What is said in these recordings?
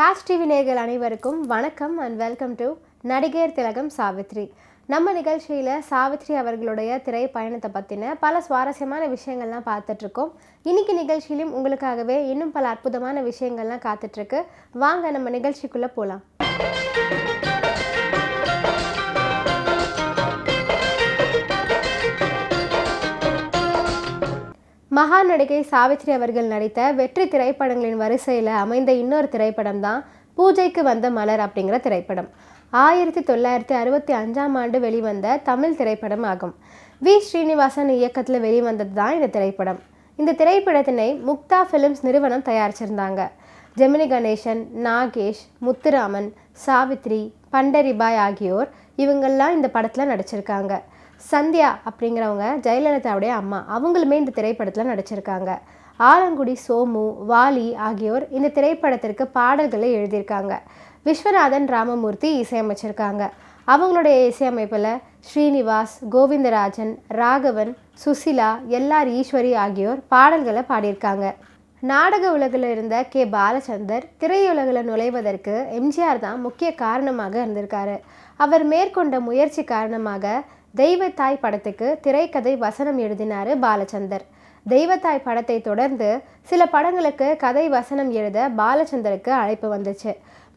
Raj TV நேயர்கள் அனைவருக்கும் வணக்கம் அண்ட் வெல்கம் டு நடிகர் திலகம் சாவித்ரி. நம்ம நிகழ்ச்சியில் சாவித்ரி அவர்களுடைய திரை பயணத்தை பற்றின பல சுவாரஸ்யமான விஷயங்கள்லாம் பார்த்துட்ருக்கோம். இன்னைக்கு நிகழ்ச்சியிலும் உங்களுக்காகவே இன்னும் பல அற்புதமான விஷயங்கள்லாம் காத்துட்ருக்கு. வாங்க நம்ம நிகழ்ச்சிக்குள்ளே போகலாம். மகா நடிகை சாவித்ரி அவர்கள் நடித்த வெற்றி திரைப்படங்களின் வரிசையில் அமைந்த இன்னொரு திரைப்படம் தான் பூஜைக்கு வந்த மலர் அப்படிங்கிற திரைப்படம். 1965 வெளிவந்த தமிழ் திரைப்படம் ஆகும். வி ஸ்ரீனிவாசன் இயக்கத்தில் வெளிவந்தது தான் இந்த திரைப்படம். இந்த திரைப்படத்தினை முக்தா ஃபிலிம்ஸ் நிறுவனம் தயாரிச்சிருந்தாங்க. ஜெமினி கணேசன், நாகேஷ், முத்துராமன், சாவித்ரி, பண்டரிபாய் ஆகியோர் இவங்கெல்லாம் இந்த படத்தில் நடிச்சிருக்காங்க. சந்தியா அப்படிங்கிறவங்க ஜெயலலிதாவுடைய அம்மா, அவங்களுமே இந்த திரைப்படத்தில் நடிச்சிருக்காங்க. ஆலங்குடி சோமு, வாலி ஆகியோர் இந்த திரைப்படத்திற்கு பாடல்களை எழுதியிருக்காங்க. விஸ்வநாதன் ராமமூர்த்தி இசையமைச்சிருக்காங்க. அவங்களுடைய இசையமைப்பில் ஸ்ரீனிவாஸ், கோவிந்தராஜன், ராகவன், சுசிலா, எல்ஆர் ஈஸ்வரி ஆகியோர் பாடல்களை பாடியிருக்காங்க. நாடக உலகில் இருந்த கே பாலச்சந்தர் திரையுலகில் நுழைவதற்கு எம்ஜிஆர் தான் முக்கிய காரணமாக இருந்திருக்காரு. அவர் மேற்கொண்ட முயற்சி காரணமாக தெய்வத்தாய் படத்துக்கு திரைக்கதை வசனம் எழுதினார் பாலச்சந்தர். தெய்வத்தாய் படத்தை தொடர்ந்து சில படங்களுக்கு கதை வசனம் எழுத பாலச்சந்தருக்கு அழைப்பு வந்துச்சு.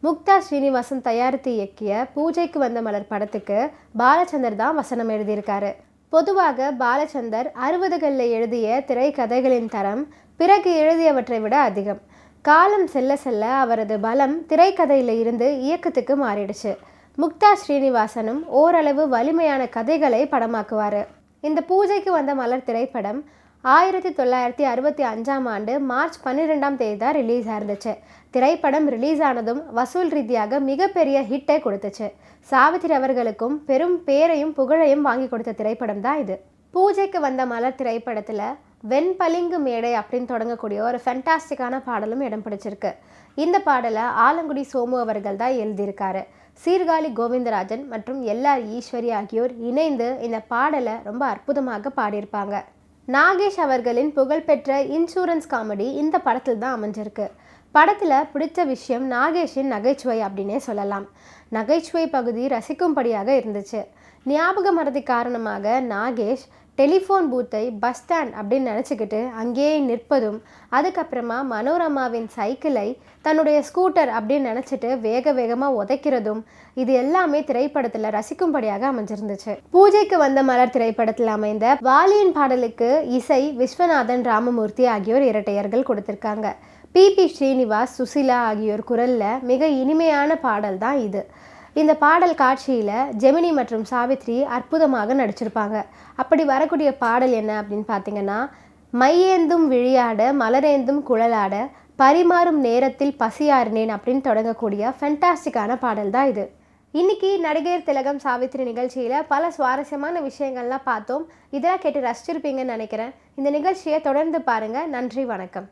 முக்தா ஸ்ரீனிவாசன் தயாரித்து இயக்கிய பூஜைக்கு வந்த மலர் படத்துக்கு பாலச்சந்தர் தான் வசனம் எழுதியிருக்காரு. பொதுவாக பாலச்சந்தர் 60களில் எழுதிய திரைக்கதைகளின் தரம் பிறகு எழுதியவற்றை விட அதிகம். காலம் செல்ல செல்ல அவரது பலம் திரைக்கதையில் இருந்து இயக்கத்துக்கு மாறிடுச்சு. முக்தா ஸ்ரீனிவாசனும் ஓரளவு வலிமையான கதைகளை படமாக்குவார். இந்த பூஜைக்கு வந்த மலர் திரைப்படம் 1965 மார்ச் 12 தான் ரிலீஸ் ஆயிருந்துச்சு. திரைப்படம் ரிலீஸ் ஆனதும் வசூல் ரீதியாக மிகப்பெரிய ஹிட்டை கொடுத்துச்சு. சாவித்ரி அவர்களுக்கும் பெரும் பேரையும் புகழையும் வாங்கி கொடுத்த திரைப்படம் தான் இது. பூஜைக்கு வந்த மலர் திரைப்படத்தில் வெண்பளிங்கு மேடை அப்படின்னு தொடங்கக்கூடிய ஒரு ஃபென்டாஸ்டிக்கான பாடலும் இடம் பிடிச்சிருக்கு. இந்த பாடலை ஆலங்குடி சோமு அவர்கள் தான் எழுதியிருக்காரு. சீர்காழி கோவிந்தராஜன் மற்றும் எல்ஆர் ஈஸ்வரி ஆகியோர் இணைந்து இந்த பாடலை ரொம்ப அற்புதமாக பாடியிருப்பாங்க. நாகேஷ் அவர்களின் புகழ்பெற்ற இன்சூரன்ஸ் காமெடி இந்த படத்தில் தான் அமைஞ்சிருக்கு. படத்தில் பிடிச்ச விஷயம் நாகேஷின் நகைச்சுவை அப்படின்னே சொல்லலாம். நகைச்சுவை பகுதி ரசிக்கும்படியாக இருந்துச்சு. ஞாபக மறதி காரணமாக நாகேஷ் டெலிஃபோன் பூத்தை பஸ் ஸ்டாண்ட் அப்படின்னு நினச்சிக்கிட்டு அங்கேயே நிற்பதும், அதுக்கப்புறமா மனோரமாவின் சைக்கிளை தன்னுடைய ஸ்கூட்டர் அப்படின்னு நினச்சிட்டு வேக வேகமாக உதைக்கிறதும், இது எல்லாமே திரைப்படத்தில் ரசிக்கும்படியாக அமைஞ்சிருந்துச்சு. பூஜைக்கு வந்த மலர் திரைப்படத்தில் அமைந்த வாலியின் பாடலுக்கு இசை விஸ்வநாதன் ராமமூர்த்தி ஆகியோர் இரட்டையர்கள் கொடுத்திருக்காங்க. பி ஸ்ரீனிவாஸ், சுசிலா ஆகியோர் குரலில் மிக இனிமையான பாடல் தான் இது. இந்த பாடல் காட்சியில் ஜெமினி மற்றும் சாவித்ரி அற்புதமாக நடிச்சிருப்பாங்க. அப்படி வரக்கூடிய பாடல் என்ன அப்படின்னு பார்த்தீங்கன்னா, மையேந்தும் விழியாட மலரேந்தும் குழலாட பரிமாறும் நேரத்தில் பசியாறினேன் அப்படின்னு தொடங்கக்கூடிய ஃபென்டாஸ்டிக்கான பாடல் தான் இது. இன்னைக்கு நடிகர் திலகம் சாவித்ரி நிகழ்ச்சியில் பல சுவாரஸ்யமான விஷயங்கள்லாம் பார்த்தோம். இதெல்லாம் கேட்டு ரசிச்சிருப்பீங்கன்னு நினைக்கிறேன். இந்த நிகழ்ச்சியை தொடர்ந்து பாருங்கள். நன்றி, வணக்கம்.